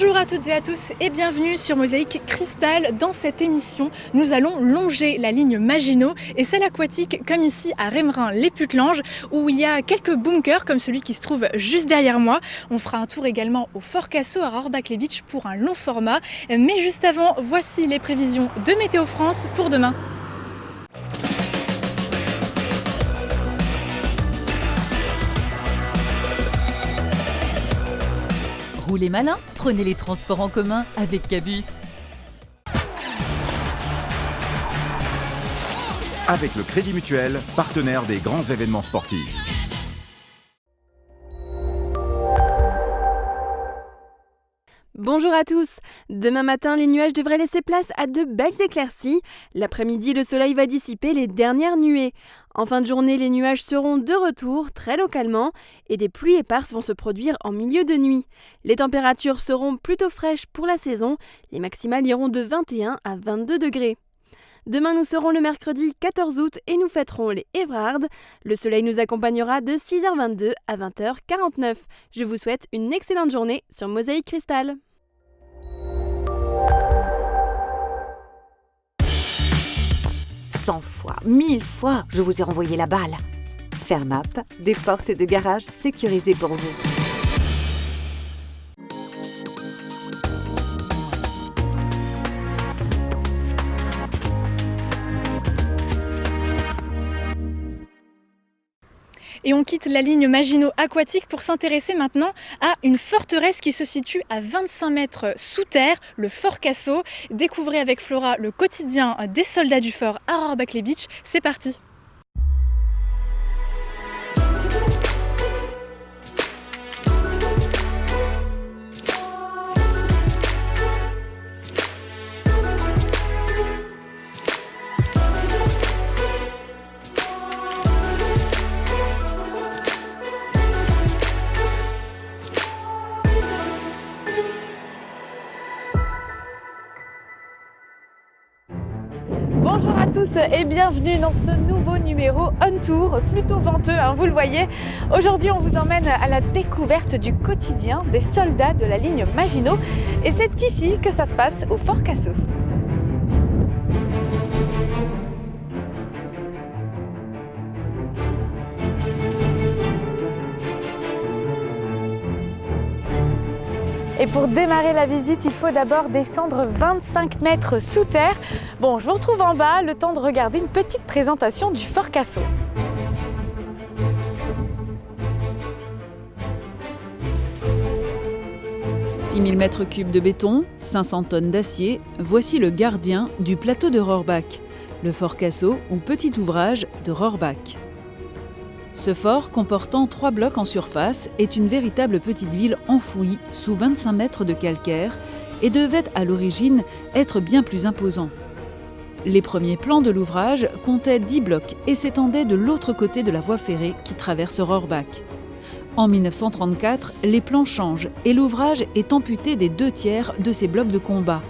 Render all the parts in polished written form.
Bonjour à toutes et à tous et bienvenue sur Mosaïque Cristal. Dans cette émission, nous allons longer la ligne Maginot et celle aquatique comme ici à Rémerin-les-Putelanges où il y a quelques bunkers comme celui qui se trouve juste derrière moi. On fera un tour également au Fort Cassot à Rohrbach-les-Bitches pour un long format. Mais juste avant, voici les prévisions de Météo France pour demain. Roulez malin, prenez les transports en commun avec Cabus. Avec le Crédit Mutuel, partenaire des grands événements sportifs. Bonjour à tous. Demain matin, les nuages devraient laisser place à de belles éclaircies. L'après-midi, le soleil va dissiper les dernières nuées. En fin de journée, les nuages seront de retour, très localement, et des pluies éparses vont se produire en milieu de nuit. Les températures seront plutôt fraîches pour la saison. Les maximales iront de 21 à 22 degrés. Demain, nous serons le mercredi 14 août et nous fêterons les Évrardes. Le soleil nous accompagnera de 6h22 à 20h49. Je vous souhaite une excellente journée sur Mosaïque Cristal. Cent fois, 1000 fois, je vous ai renvoyé la balle. Fernap, des portes de garage sécurisées pour vous. Et on quitte la ligne Maginot aquatique pour s'intéresser maintenant à une forteresse qui se situe à 25 mètres sous terre, le Fort Cassot. Découvrez avec Flora le quotidien des soldats du fort à Rohrbach-les-Bitches. C'est parti! Bonjour à tous et bienvenue dans ce nouveau numéro On Tour, plutôt venteux, vous le voyez. Aujourd'hui, on vous emmène à la découverte du quotidien des soldats de la ligne Maginot. Et c'est ici que ça se passe au Fort Cassot. Et pour démarrer la visite, il faut d'abord descendre 25 mètres sous terre. Bon, je vous retrouve en bas, le temps de regarder une petite présentation du Fort Cassot. « 6000 m3 de béton, 500 tonnes d'acier, voici le gardien du plateau de Rohrbach, le Fort Cassot ou petit ouvrage de Rohrbach. Ce fort, comportant 3 blocs en surface, est une véritable petite ville enfouie sous 25 mètres de calcaire et devait à l'origine être bien plus imposant. Les premiers plans de l'ouvrage comptaient 10 blocs et s'étendaient de l'autre côté de la voie ferrée qui traverse Rohrbach. En 1934, les plans changent et l'ouvrage est amputé des 2/3 de ses blocs de combat.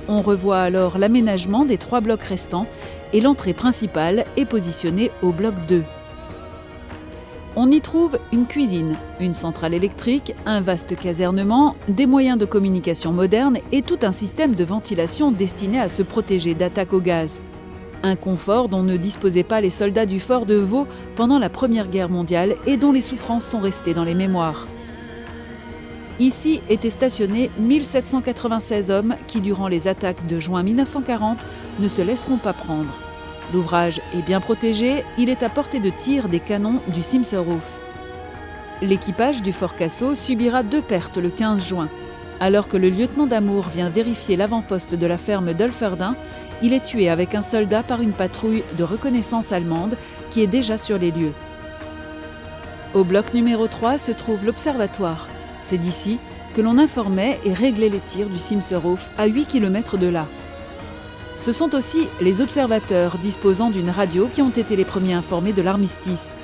On revoit alors l'aménagement des 3 blocs restants et l'entrée principale est positionnée au bloc 2. On y trouve une cuisine, une centrale électrique, un vaste casernement, des moyens de communication modernes et tout un système de ventilation destiné à se protéger d'attaques au gaz. Un confort dont ne disposaient pas les soldats du fort de Vaux pendant la Première Guerre mondiale et dont les souffrances sont restées dans les mémoires. Ici étaient stationnés 1796 hommes qui, durant les attaques de juin 1940, ne se laisseront pas prendre. L'ouvrage est bien protégé, il est à portée de tir des canons du Simserhof. L'équipage du Fort Cassot subira 2 pertes le 15 juin. Alors que le lieutenant d'Amour vient vérifier l'avant-poste de la ferme d'Olferdin, il est tué avec un soldat par une patrouille de reconnaissance allemande qui est déjà sur les lieux. Au bloc numéro 3 se trouve l'observatoire. C'est d'ici que l'on informait et réglait les tirs du Simserhof à 8 km de là. Ce sont aussi les observateurs disposant d'une radio qui ont été les premiers informés de l'armistice.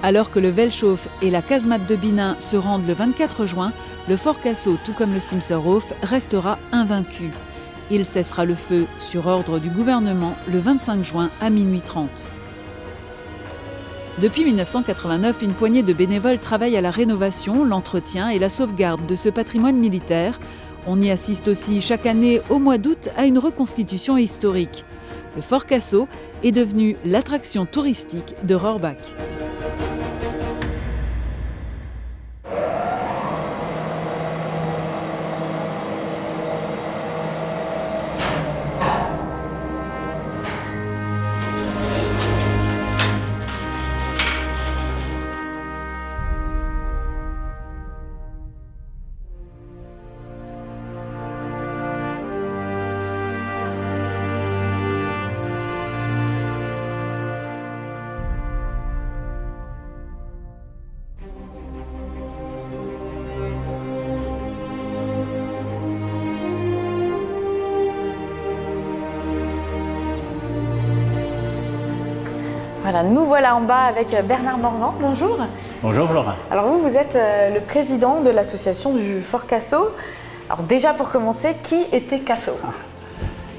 Alors que le Welschof et la casemate de Binin se rendent le 24 juin, le Fort Cassot, tout comme le Simserhof, restera invaincu. Il cessera le feu sur ordre du gouvernement le 25 juin à minuit 30. Depuis 1989, une poignée de bénévoles travaille à la rénovation, l'entretien et la sauvegarde de ce patrimoine militaire. On y assiste aussi chaque année au mois d'août à une reconstitution historique. Le Fort Cassot est devenu l'attraction touristique de Rohrbach. Voilà, nous voilà en bas avec Bernard Morvan. Bonjour. Bonjour Flora. Alors vous êtes le président de l'association du Fort Cassot. Alors déjà pour commencer, qui était Cassot?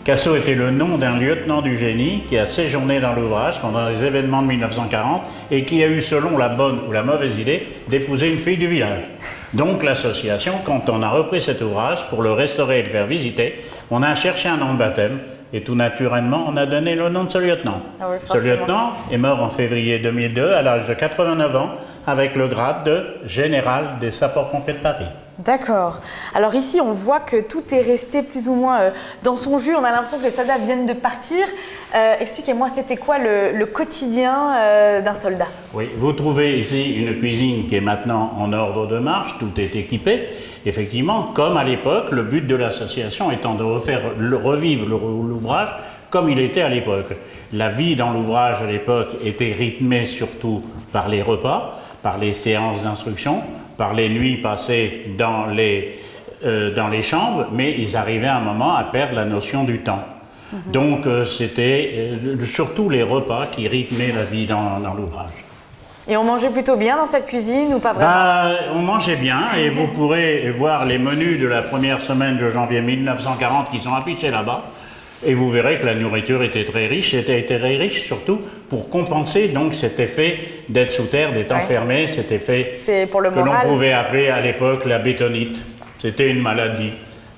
Cassot était le nom d'un lieutenant du génie qui a séjourné dans l'ouvrage pendant les événements de 1940 et qui a eu, selon la bonne ou la mauvaise idée, d'épouser une fille du village. Donc l'association, quand on a repris cet ouvrage pour le restaurer et le faire visiter, on a cherché un nom de baptême et tout naturellement on a donné le nom de ce lieutenant. Ah oui, ce lieutenant est mort en février 2002 à l'âge de 89 ans avec le grade de général des sapeurs-pompiers de Paris. D'accord. Alors ici, on voit que tout est resté plus ou moins dans son jus. On a l'impression que les soldats viennent de partir. Expliquez-moi, c'était quoi le quotidien d'un soldat? Oui, vous trouvez ici une cuisine qui est maintenant en ordre de marche, tout est équipé. Effectivement, comme à l'époque, le but de l'association étant de revivre l'ouvrage comme il était à l'époque. La vie dans l'ouvrage à l'époque était rythmée surtout par les repas, par les séances d'instruction, par les nuits passées dans les chambres, mais ils arrivaient à un moment à perdre la notion du temps. Donc c'était surtout les repas qui rythmaient la vie dans l'ouvrage. Et on mangeait plutôt bien dans cette cuisine ou pas vraiment? On mangeait bien et vous pourrez voir les menus de la première semaine de janvier 1940 qui sont affichés là-bas. Et vous verrez que la nourriture était très riche, surtout pour compenser donc cet effet d'être sous terre, d'être enfermé, cet effet pour le que moral. l'on pouvait appeler à l'époque la bétonite. C'était une maladie.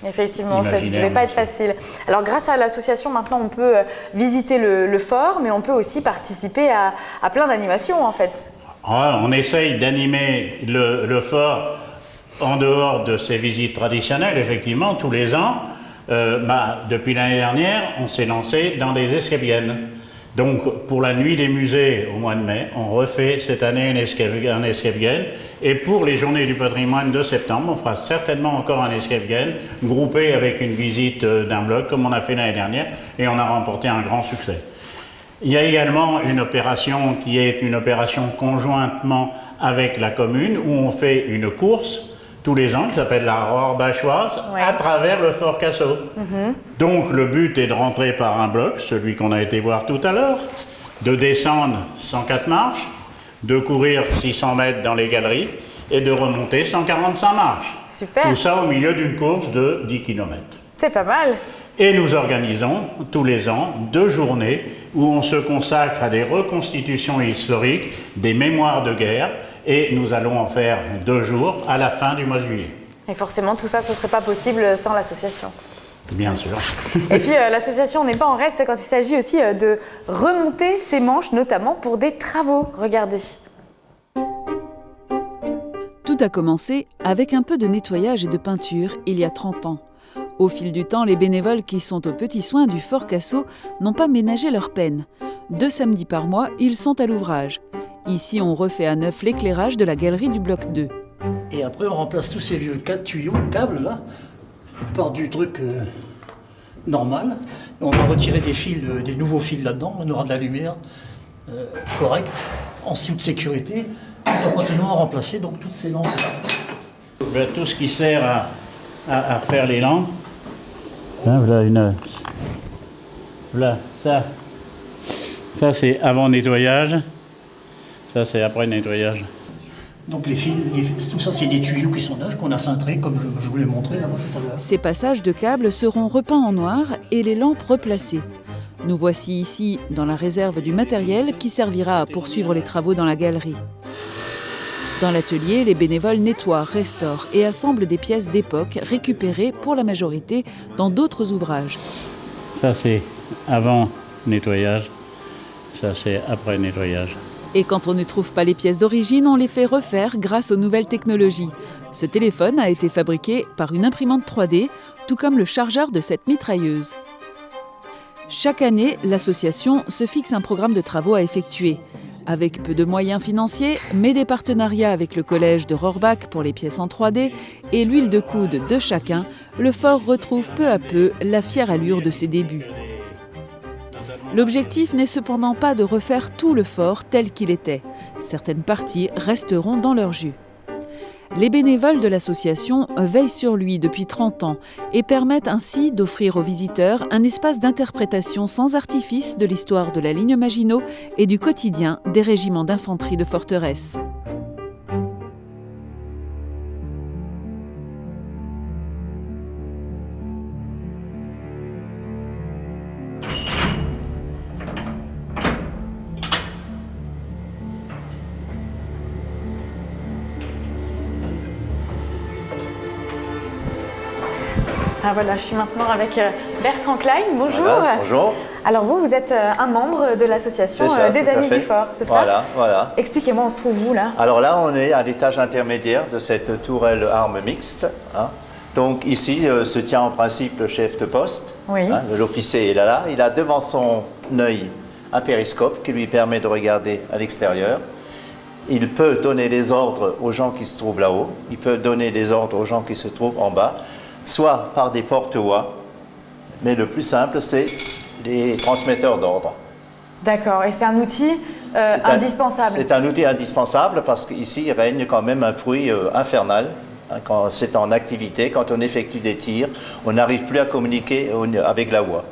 Effectivement, ça ne devait pas être facile. Alors grâce à l'association, maintenant on peut visiter le fort, mais on peut aussi participer à plein d'animations en fait. On essaye d'animer le fort en dehors de ses visites traditionnelles, effectivement, tous les ans. Depuis l'année dernière, on s'est lancé dans des escape games. Donc, pour la nuit des musées au mois de mai, on refait cette année un escape game. Et pour les journées du patrimoine de septembre, on fera certainement encore un escape game, groupé avec une visite d'un bloc, comme on a fait l'année dernière, et on a remporté un grand succès. Il y a également une opération qui est une opération conjointement avec la commune, où on fait une course tous les ans, qui s'appelle la Rohrbachoise, à travers le Fort Cassot. Donc le but est de rentrer par un bloc, celui qu'on a été voir tout à l'heure, de descendre 104 marches, de courir 600 mètres dans les galeries et de remonter 145 marches. Super. Tout ça au milieu d'une course de 10 km. C'est pas mal. Et nous organisons tous les ans 2 journées où on se consacre à des reconstitutions historiques, des mémoires de guerre, et nous allons en faire 2 jours à la fin du mois de juillet. Et forcément, tout ça, ce ne serait pas possible sans l'association. Bien sûr. Et puis, l'association n'est pas en reste quand il s'agit aussi de remonter ses manches, notamment pour des travaux. Regardez. Tout a commencé avec un peu de nettoyage et de peinture il y a 30 ans. Au fil du temps, les bénévoles qui sont aux petits soins du Fort Cassot n'ont pas ménagé leur peine. 2 samedis par mois, ils sont à l'ouvrage. Ici, on refait à neuf l'éclairage de la galerie du bloc 2. Et après, on remplace tous ces vieux câbles là, par du truc normal. On va retirer des fils, des nouveaux fils là-dedans. On aura de la lumière correcte, en sous de sécurité. On va continuer à remplacer donc toutes ces lampes là. Tout ce qui sert à faire les lampes. Voilà ça c'est avant nettoyage. Ça, c'est après le nettoyage. Donc les fils, tout ça, c'est des tuyaux qui sont neufs, qu'on a cintrés, comme je vous l'ai montré là-bas tout à l'heure. Ces passages de câbles seront repeints en noir et les lampes replacées. Nous voici ici dans la réserve du matériel qui servira à poursuivre les travaux dans la galerie. Dans l'atelier, les bénévoles nettoient, restaurent et assemblent des pièces d'époque récupérées pour la majorité dans d'autres ouvrages. Ça c'est avant nettoyage, ça c'est après nettoyage. Et quand on ne trouve pas les pièces d'origine, on les fait refaire grâce aux nouvelles technologies. Ce téléphone a été fabriqué par une imprimante 3D, tout comme le chargeur de cette mitrailleuse. Chaque année, l'association se fixe un programme de travaux à effectuer. Avec peu de moyens financiers, mais des partenariats avec le collège de Rohrbach pour les pièces en 3D et l'huile de coude de chacun, le fort retrouve peu à peu la fière allure de ses débuts. L'objectif n'est cependant pas de refaire tout le fort tel qu'il était. Certaines parties resteront dans leur jus. Les bénévoles de l'association veillent sur lui depuis 30 ans et permettent ainsi d'offrir aux visiteurs un espace d'interprétation sans artifice de l'histoire de la ligne Maginot et du quotidien des régiments d'infanterie de forteresse. Ah voilà, je suis maintenant avec Bertrand Klein. Bonjour. Voilà, bonjour. Alors vous êtes un membre de l'association des Amis du Fort, c'est ça? Voilà. Expliquez-moi, on se trouve où là? Alors là, on est à l'étage intermédiaire de cette tourelle arme mixte. Donc ici se tient en principe le chef de poste. Oui. L'officier est là. Il a devant son œil un périscope qui lui permet de regarder à l'extérieur. Il peut donner les ordres aux gens qui se trouvent là-haut. Il peut donner les ordres aux gens qui se trouvent en bas, soit par des porte-voix, mais le plus simple, c'est les transmetteurs d'ordre. D'accord, et c'est un outil indispensable. C'est un outil indispensable parce qu'ici, il règne quand même un bruit infernal. Quand c'est en activité, quand on effectue des tirs, on n'arrive plus à communiquer avec la voix.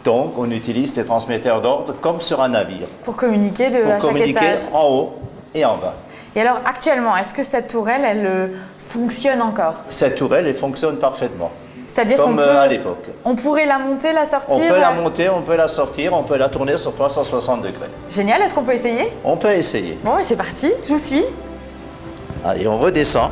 Donc, on utilise des transmetteurs d'ordre comme sur un navire. Pour communiquer à chaque étage. En haut et en bas. Et alors, actuellement, est-ce que cette tourelle, elle fonctionne encore? Cette tourelle, elle fonctionne parfaitement. C'est-à-dire comme à l'époque. On pourrait la monter, la sortir? On peut la monter, on peut la sortir, on peut la tourner sur 360 degrés. Génial, est-ce qu'on peut essayer? On peut essayer. Bon, c'est parti, je vous suis. Allez, on redescend.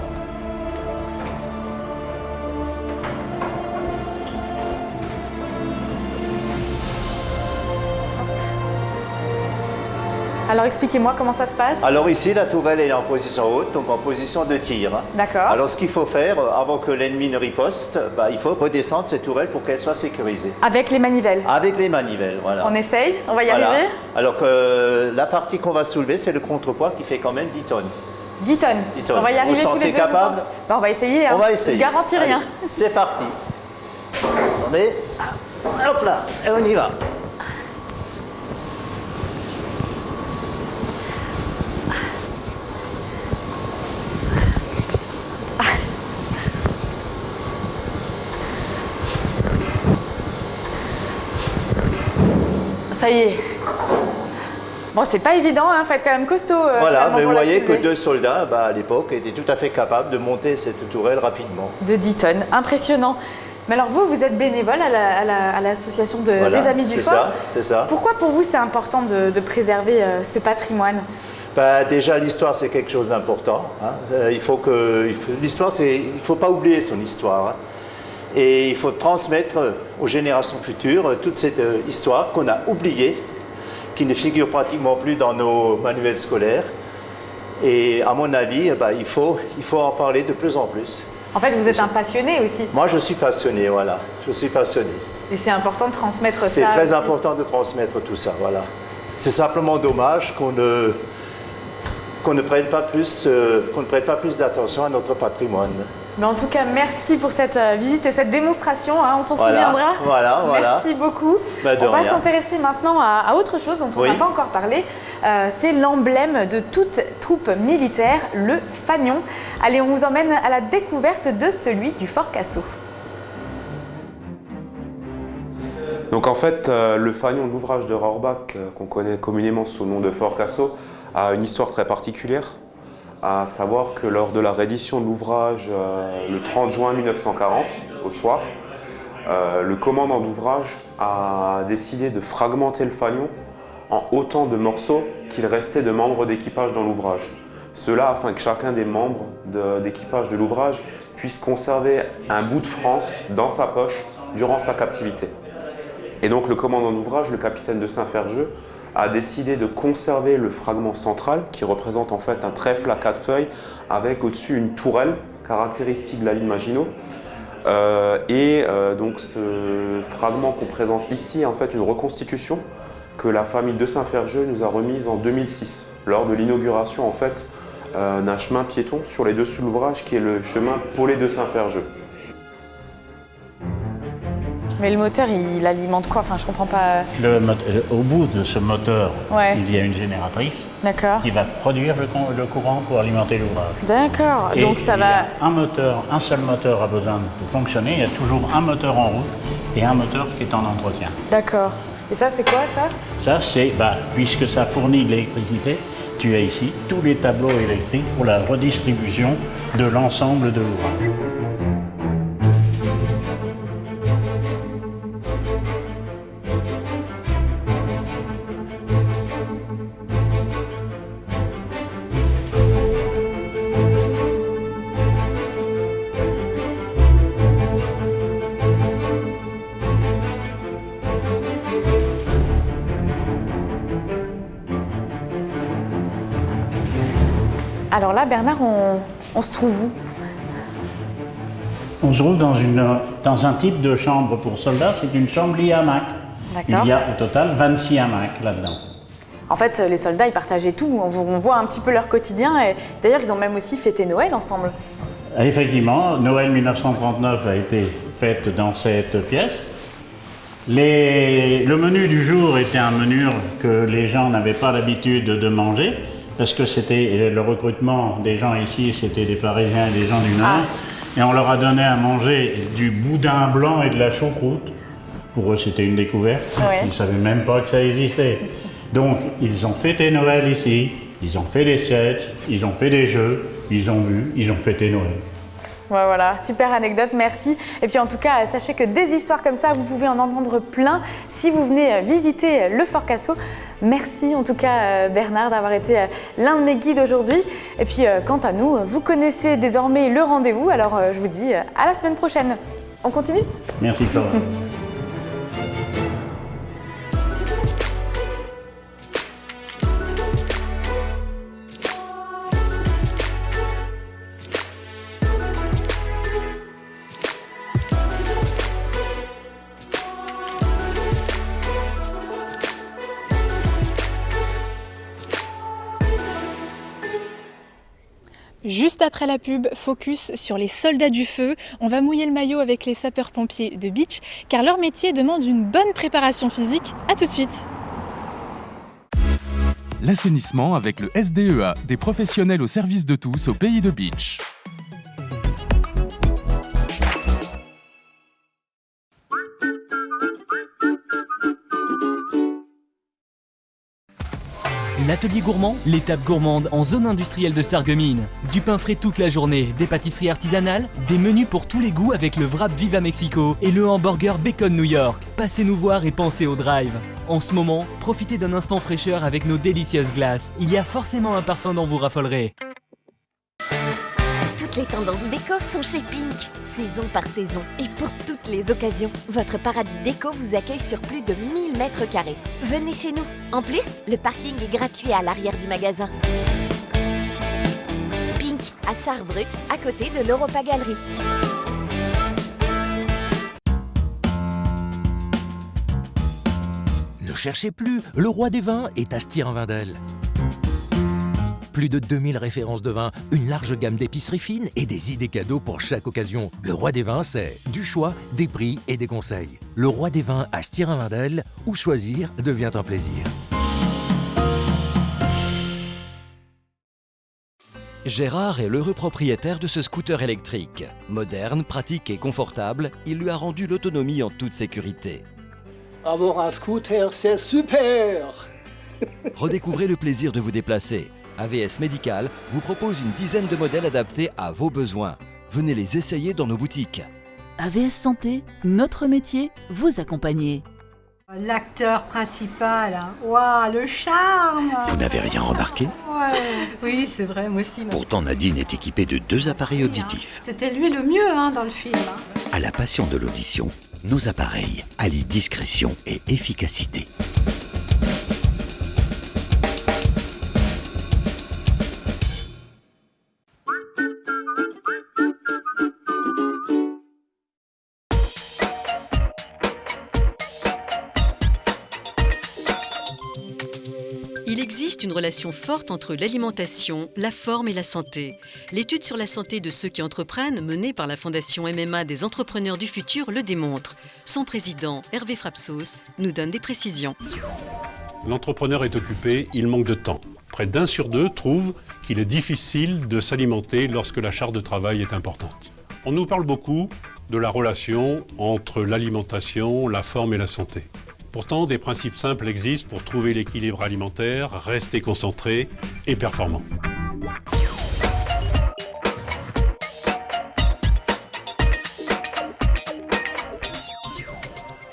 Alors expliquez-moi comment ça se passe. Alors ici, la tourelle est en position haute, donc en position de tir. D'accord. Alors ce qu'il faut faire, avant que l'ennemi ne riposte, il faut redescendre cette tourelle pour qu'elle soit sécurisée. Avec les manivelles? Avec les manivelles, voilà. On essaye, on va y arriver. Alors que la partie qu'on va soulever, c'est le contrepoids qui fait quand même 10 tonnes. 10 tonnes. 10 tonnes. On va y arriver. Vous sentez capable? On va essayer. On va essayer. Je garantis rien. Allez, c'est parti. Attendez. Hop là, et on y va. Ça y est. Bon, c'est pas évident, il faut être quand même costaud. Voilà, mais vous voyez que 2 soldats, à l'époque, étaient tout à fait capables de monter cette tourelle rapidement. De 10 tonnes, impressionnant. Mais alors vous êtes bénévole à l'association des Amis du Fort. C'est ça. Pourquoi pour vous c'est important de préserver ce patrimoine? Déjà, l'histoire, c'est quelque chose d'important. L'histoire, il ne faut pas oublier son histoire. Et il faut transmettre aux générations futures toute cette histoire qu'on a oubliée, qui ne figure pratiquement plus dans nos manuels scolaires. Et à mon avis, il faut en parler de plus en plus. En fait, vous êtes un passionné aussi. Moi, je suis passionné, voilà. Je suis passionné. Et c'est important de transmettre ça. C'est très important de transmettre tout ça, voilà. C'est simplement dommage qu'on ne prête pas plus d'attention à notre patrimoine. Mais en tout cas, merci pour cette visite et cette démonstration. On s'en souviendra. Voilà. Merci beaucoup. On va s'intéresser maintenant à autre chose dont on n'a pas encore parlé. C'est l'emblème de toute troupe militaire, le fanion. Allez, on vous emmène à la découverte de celui du Fort Cassot. Donc en fait, le fanion, l'ouvrage de Rohrbach, qu'on connaît communément sous le nom de Fort Cassot, a une histoire très particulière. À savoir que lors de la réédition de l'ouvrage le 30 juin 1940, au soir, le commandant d'ouvrage a décidé de fragmenter le fanion en autant de morceaux qu'il restait de membres d'équipage dans l'ouvrage. Cela afin que chacun des membres d'équipage de l'ouvrage puisse conserver un bout de France dans sa poche durant sa captivité. Et donc le commandant d'ouvrage, le capitaine de Saint-Ferjeux, a décidé de conserver le fragment central qui représente en fait un trèfle à 4 feuilles avec au-dessus une tourelle caractéristique de la ligne Maginot. Donc ce fragment qu'on présente ici est en fait une reconstitution que la famille de Saint-Ferjeux nous a remise en 2006 lors de l'inauguration en fait d'un chemin piéton sur les dessus de l'ouvrage qui est le chemin Paulet de Saint-Ferjeux. Mais le moteur, il alimente quoi? Enfin, je comprends pas. Au bout de ce moteur, Ouais. il y a une génératrice D'accord. qui va produire le courant pour alimenter l'ouvrage. D'accord. Et Donc ça il y va. a un seul moteur a besoin de fonctionner. Il y a toujours un moteur en route et un moteur qui est en entretien. D'accord. Et ça, c'est quoi ça? Ça, c'est, puisque ça fournit de l'électricité, tu as ici tous les tableaux électriques pour la redistribution de l'ensemble de l'ouvrage. Alors là, Bernard, on se trouve où? On se trouve dans un type de chambre pour soldats, c'est une chambre lit hamac. D'accord. Il y a au total 26 hamacs là-dedans. En fait, les soldats, ils partageaient tout. On voit un petit peu leur quotidien. Et d'ailleurs, ils ont même aussi fêté Noël ensemble. Effectivement, Noël 1939 a été fête dans cette pièce. Le menu du jour était un menu que les gens n'avaient pas l'habitude de manger, parce que c'était le recrutement des gens ici, c'était des Parisiens et des gens du Nord. Et on leur a donné à manger du boudin blanc et de la choucroute. Pour eux, c'était une découverte. Ouais. Ils ne savaient même pas que ça existait. Donc, ils ont fêté Noël ici, ils ont fait des sketchs, ils ont fait des jeux, ils ont bu, ils ont fêté Noël. Ouais, voilà, super anecdote, merci. Et puis en tout cas, sachez que des histoires comme ça, vous pouvez en entendre plein si vous venez visiter le Fort Cassot. Merci en tout cas Bernard d'avoir été l'un de mes guides aujourd'hui. Et puis quant à nous, vous connaissez désormais le rendez-vous, alors je vous dis à la semaine prochaine. On continue? Merci Flora. Juste après la pub, focus sur les soldats du feu. On va mouiller le maillot avec les sapeurs-pompiers de Beach, car leur métier demande une bonne préparation physique. A tout de suite. L'assainissement avec le SDEA, des professionnels au service de tous au pays de Beach. L'atelier gourmand, l'étape gourmande en zone industrielle de Sarreguemines. Du pain frais toute la journée, des pâtisseries artisanales, des menus pour tous les goûts avec le wrap Viva Mexico et le hamburger Bacon New York. Passez nous voir et pensez au drive. En ce moment, profitez d'un instant fraîcheur avec nos délicieuses glaces. Il y a forcément un parfum dont vous raffolerez. Toutes les tendances déco sont chez Pink, saison par saison et pour toutes les occasions. Votre paradis déco vous accueille sur plus de 1000 mètres carrés. Venez chez nous. En plus, le parking est gratuit à l'arrière du magasin. Pink, à Sarrebruck, à côté de l'Europa Galerie. Ne cherchez plus, le roi des vins est à Stirin-Wendel. Plus de 2000 références de vin, une large gamme d'épiceries fines et des idées cadeaux pour chaque occasion. Le roi des vins, c'est du choix, des prix et des conseils. Le roi des vins à Stirin-Wendel, où choisir devient un plaisir. Gérard est l'heureux propriétaire de ce scooter électrique. Moderne, pratique et confortable, il lui a rendu l'autonomie en toute sécurité. Avoir un scooter, c'est super! Redécouvrez le plaisir de vous déplacer. AVS Médical vous propose une dizaine de modèles adaptés à vos besoins. Venez les essayer dans nos boutiques. AVS Santé, notre métier, vous accompagner. L'acteur principal, hein. Waouh, le charme! Vous n'avez rien remarqué? Ouais, oui, c'est vrai, moi aussi. Pourtant, Nadine est équipée de 2 appareils auditifs. C'était lui le mieux dans le film. À la passion de l'audition, nos appareils allient discrétion et efficacité. Il existe une relation forte entre l'alimentation, la forme et la santé. L'étude sur la santé de ceux qui entreprennent, menée par la Fondation MMA des entrepreneurs du futur, le démontre. Son président, Hervé Frapsos, nous donne des précisions. L'entrepreneur est occupé, il manque de temps. Près d'1 sur 2 trouve qu'il est difficile de s'alimenter lorsque la charge de travail est importante. On nous parle beaucoup de la relation entre l'alimentation, la forme et la santé. Pourtant, des principes simples existent pour trouver l'équilibre alimentaire, rester concentré et performant.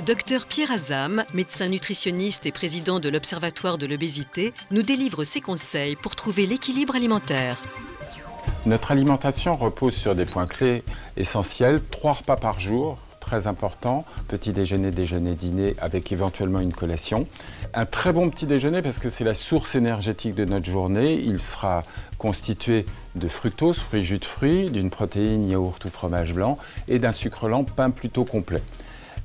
Docteur Pierre Azam, médecin nutritionniste et président de l'Observatoire de l'obésité, nous délivre ses conseils pour trouver l'équilibre alimentaire. Notre alimentation repose sur des points clés essentiels, 3 repas par jour, très important, petit déjeuner, déjeuner, dîner avec éventuellement une collation. Un très bon petit déjeuner parce que c'est la source énergétique de notre journée. Il sera constitué de fructose, fruits, jus de fruits, d'une protéine, yaourt ou fromage blanc et d'un sucre lent, pain plutôt complet.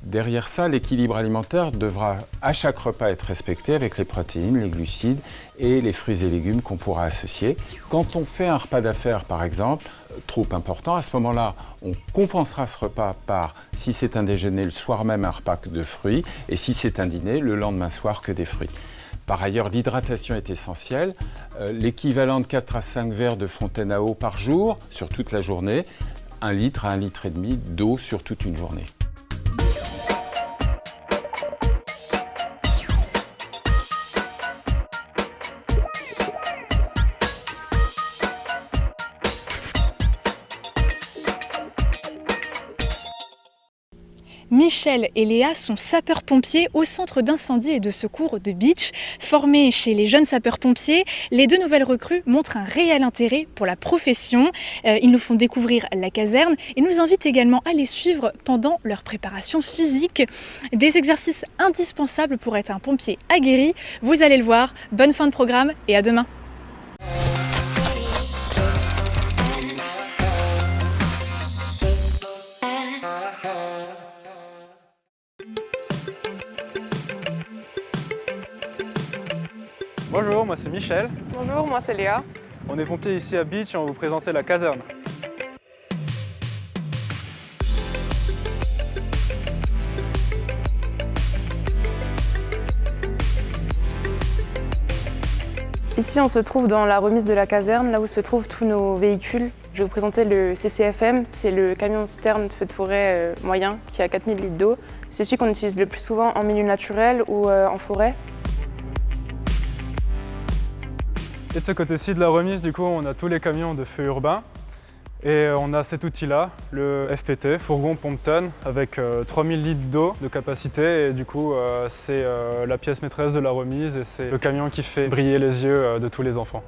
Derrière ça, l'équilibre alimentaire devra à chaque repas être respecté avec les protéines, les glucides et les fruits et légumes qu'on pourra associer. Quand on fait un repas d'affaires, par exemple, trop important, à ce moment-là, on compensera ce repas par, si c'est un déjeuner, le soir même un repas de fruits, et si c'est un dîner, le lendemain soir que des fruits. Par ailleurs, l'hydratation est essentielle. L'équivalent de 4 à 5 verres de fontaine à eau par jour, sur toute la journée, 1 litre à 1,5 litre d'eau sur toute une journée. Michel et Léa sont sapeurs-pompiers au centre d'incendie et de secours de Bitche. Formés chez les jeunes sapeurs-pompiers, les 2 nouvelles recrues montrent un réel intérêt pour la profession. Ils nous font découvrir la caserne et nous invitent également à les suivre pendant leur préparation physique. Des exercices indispensables pour être un pompier aguerri. Vous allez le voir. Bonne fin de programme et à demain. Bonjour, moi c'est Michel. Bonjour, moi c'est Léa. On est pompiers ici à Bitche et on va vous présenter la caserne. Ici on se trouve dans la remise de la caserne, là où se trouvent tous nos véhicules. Je vais vous présenter le CCFM, c'est le camion citerne feu de forêt moyen qui a 4000 litres d'eau. C'est celui qu'on utilise le plus souvent en milieu naturel ou en forêt. Et de ce côté-ci de la remise, du coup, on a tous les camions de feu urbain. Et on a cet outil-là, le FPT, fourgon pompe-tonne, avec 3000 litres d'eau de capacité. Et du coup, c'est la pièce maîtresse de la remise et c'est le camion qui fait briller les yeux de tous les enfants.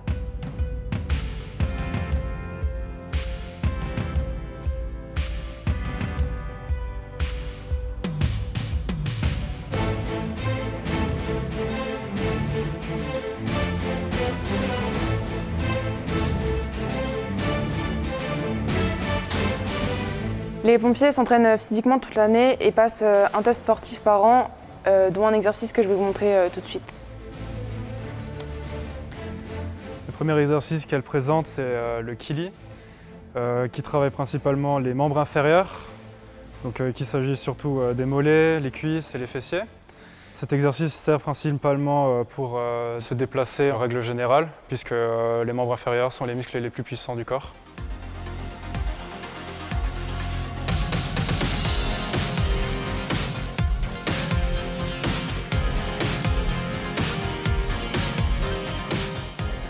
Les pompiers s'entraînent physiquement toute l'année et passent un test sportif par an, dont un exercice que je vais vous montrer tout de suite. Le premier exercice qu'elle présente, c'est le Kili, qui travaille principalement les membres inférieurs, donc qu'il s'agit surtout des mollets, les cuisses et les fessiers. Cet exercice sert principalement pour se déplacer en règle générale, puisque les membres inférieurs sont les muscles les plus puissants du corps.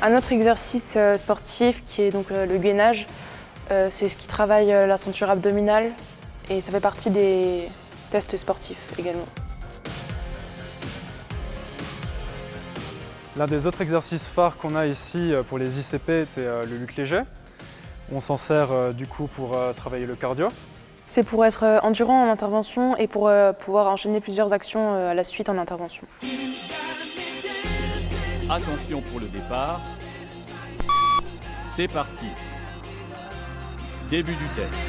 Un autre exercice sportif qui est donc le gainage, c'est ce qui travaille la ceinture abdominale, et ça fait partie des tests sportifs également. L'un des autres exercices phares qu'on a ici pour les ICP, c'est le lutte léger. On s'en sert du coup pour travailler le cardio. C'est pour être endurant en intervention et pour pouvoir enchaîner plusieurs actions à la suite en intervention. Attention pour le départ. C'est parti. Début du test.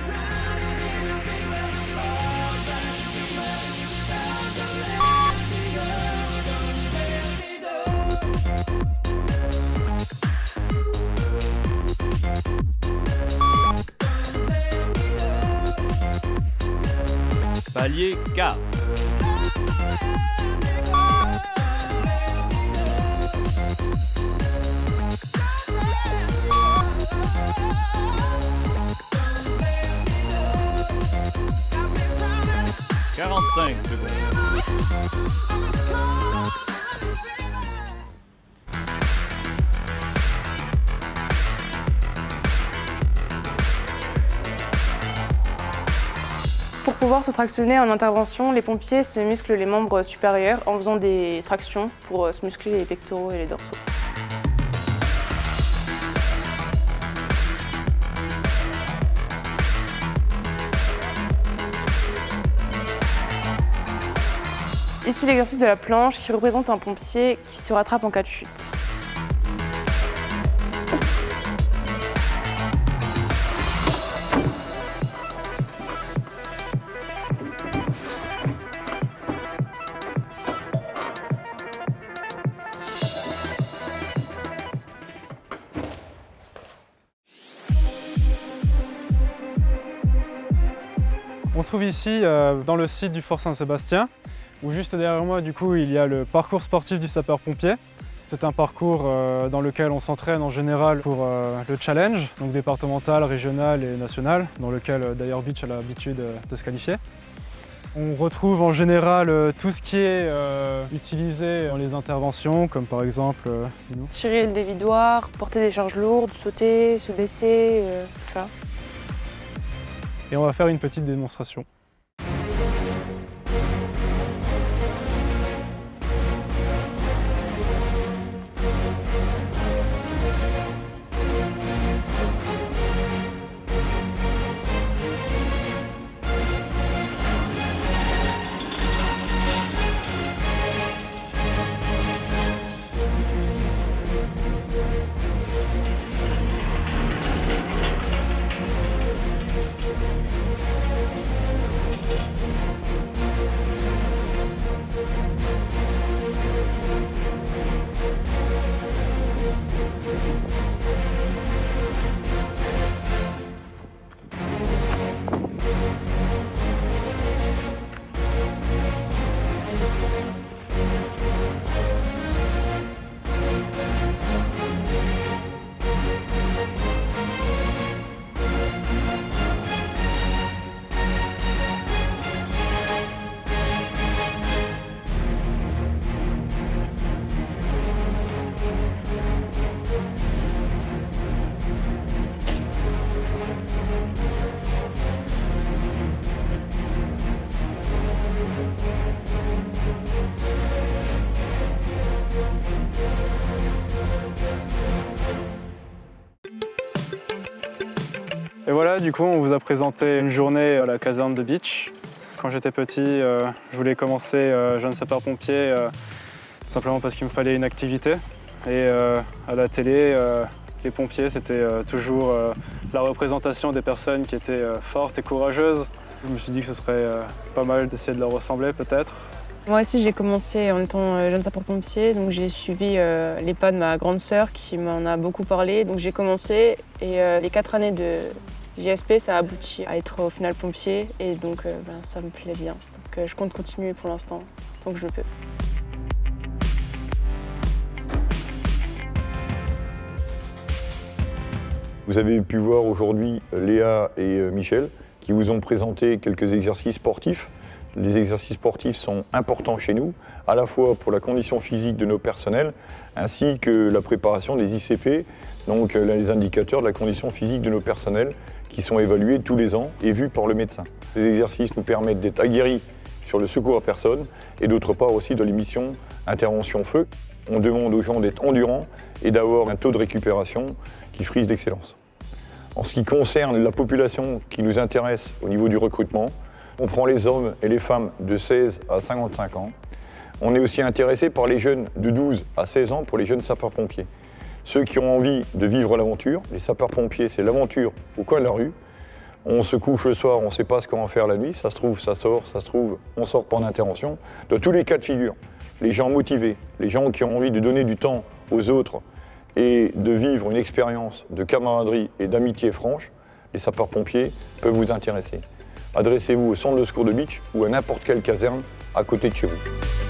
Palier 4. « 45 secondes. Pour pouvoir se tractionner en intervention, les pompiers se musclent les membres supérieurs en faisant des tractions pour se muscler les pectoraux et les dorsaux. Ici, l'exercice de la planche qui représente un pompier qui se rattrape en cas de chute. On se trouve ici dans le site du Fort Saint-Sébastien, où juste derrière moi, du coup, il y a le parcours sportif du sapeur-pompier. C'est un parcours dans lequel on s'entraîne en général pour le challenge, donc départemental, régional et national, dans lequel d'ailleurs Beach a l'habitude de se qualifier. On retrouve en général tout ce qui est utilisé dans les interventions, comme par exemple... Tirer le dévidoir, porter des charges lourdes, sauter, se baisser, tout ça. Et on va faire une petite démonstration. Et voilà, du coup, on vous a présenté une journée à la caserne de Beach. Quand j'étais petit, je voulais commencer jeune sapeur-pompier simplement parce qu'il me fallait une activité. Et à la télé, les pompiers, c'était toujours la représentation des personnes qui étaient fortes et courageuses. Je me suis dit que ce serait pas mal d'essayer de leur ressembler, peut-être. Moi aussi, j'ai commencé en étant jeune sapeur-pompier, donc j'ai suivi les pas de ma grande sœur qui m'en a beaucoup parlé. Donc j'ai commencé et les 4 années de JSP, ça a abouti à être au final pompier et donc ça me plaît bien. Donc je compte continuer pour l'instant, tant que je le peux. Vous avez pu voir aujourd'hui Léa et Michel qui vous ont présenté quelques exercices sportifs Les exercices sportifs sont importants chez nous, à la fois pour la condition physique de nos personnels, ainsi que la préparation des ICP, donc les indicateurs de la condition physique de nos personnels, qui sont évalués tous les ans et vus par le médecin. Ces exercices nous permettent d'être aguerris sur le secours à personne et d'autre part aussi dans les missions intervention feu. On demande aux gens d'être endurants et d'avoir un taux de récupération qui frise d'excellence. En ce qui concerne la population qui nous intéresse au niveau du recrutement, on prend les hommes et les femmes de 16 à 55 ans. On est aussi intéressé par les jeunes de 12 à 16 ans pour les jeunes sapeurs-pompiers. Ceux qui ont envie de vivre l'aventure, les sapeurs-pompiers, c'est l'aventure au coin de la rue. On se couche le soir, on ne sait pas ce qu'on va faire la nuit, ça se trouve, ça sort, ça se trouve, on sort pas en intervention. Dans tous les cas de figure, les gens motivés, les gens qui ont envie de donner du temps aux autres et de vivre une expérience de camaraderie et d'amitié franche, les sapeurs-pompiers peuvent vous intéresser. Adressez-vous au centre de secours de Bitche ou à n'importe quelle caserne à côté de chez vous.